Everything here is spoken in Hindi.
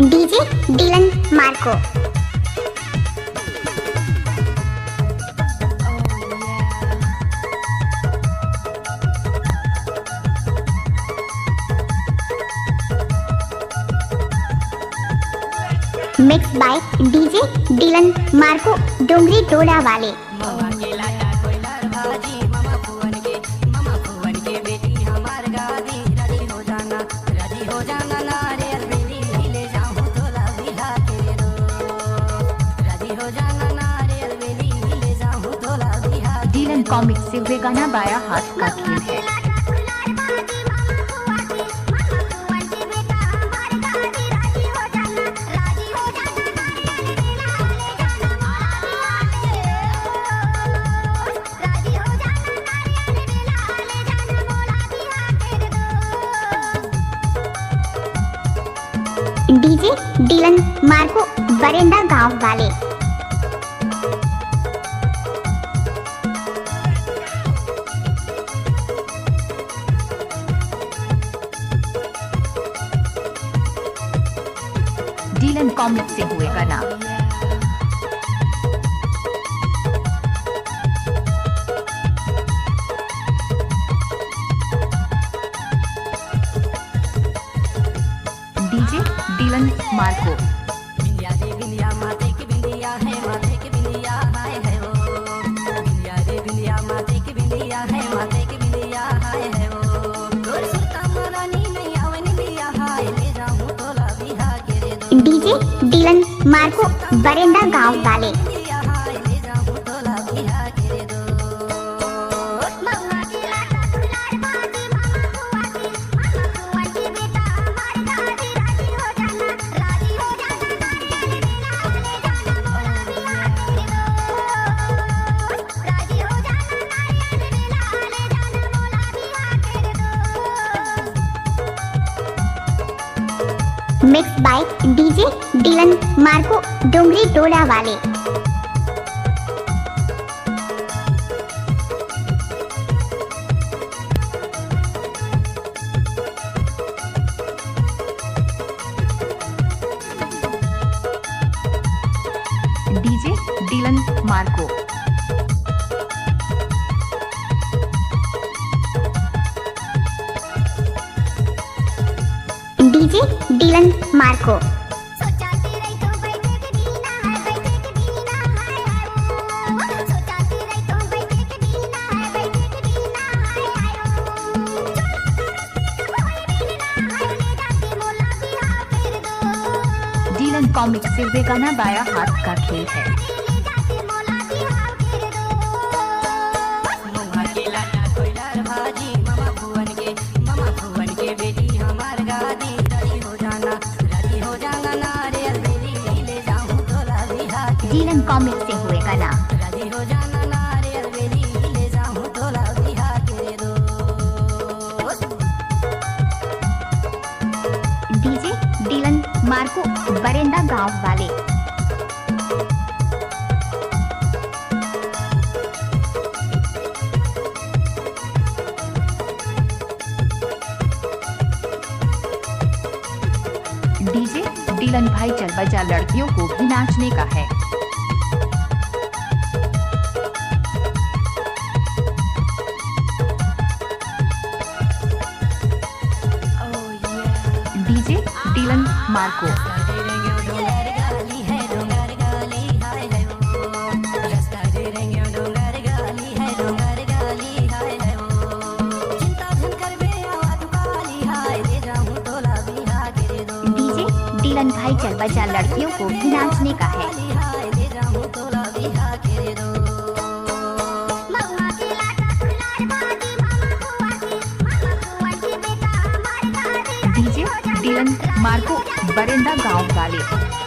DJ Dillon Marco. Mix by DJ Dillon Marco Dongri Tola वाले। डिलन कॉमिक्स से वे गाना बाया हाथ का खेल है। डीजे डिलन मार्को बरेंडा गांव वाले। डिलन कॉमिक्स से हुए गाना। DJ Dillon Marco. बिंदिया रे बिंदिया माथे की बिंदिया है, माथे की बिंदिया हाय है वो। बिंदिया रे बिंदिया माथे की बिंदिया है, माथे की बिंदिया हाय है वो। गोर सुरता मरानी नहीं आवनी बिया हाय, ले जाऊं तोला बिहा के रे दो। डीजे डिलन मार्को बरेंडा गांव वाले। बिया हाय, ले जाऊं तोला बिहा के रे दो। मम्मा की लाटा दुलार बाजी, मामा बुआ की बेटा हमारी दादी। राजी हो जाना नारियल ले जाना बोला बिहा के रे दो। राजी हो जाना नारियल ले जाना बोला बिहा के रे दो। Mix by DJ Dillon Marco Dongri Tola वाले। DJ Dillon Marco. DJ Dillon Marco. सोचाती रही तो बैठे के दीना है, बैठे के दीना है वो। सोचाती रही तो बैठे के दीना है, बैठे के दीना है वो। चोला तरसती तो कोई भी ना है, ले जाके मोला बिहा कर दो। डिलन कॉमिक्स से वे गाना बाया हाथ का खेल है। ले जाके मोला बिहा कर दो। मम्मा के लाटा कोयलार भाजी, मामा भुवन के बेटी हमार गादी। राजी हो जाना नारियल ले जाऊं तोला बिहा के। डिलन कॉमिक्स से हुए गाना। राजी हो जाना नारियल ले जाऊं तोला बिहा के दो। डीजे डिलन मार्को बरेंडा गांव वाले। डीजे डिलन भाई चल बजा लड़कियों को भी नाचने का है। DJ Dillon Marco. DJ Dillon भाई चल बजा लड़कियों को भी नाचने का है। डीजे डिलन मार्को बरेंडा गांव वाले।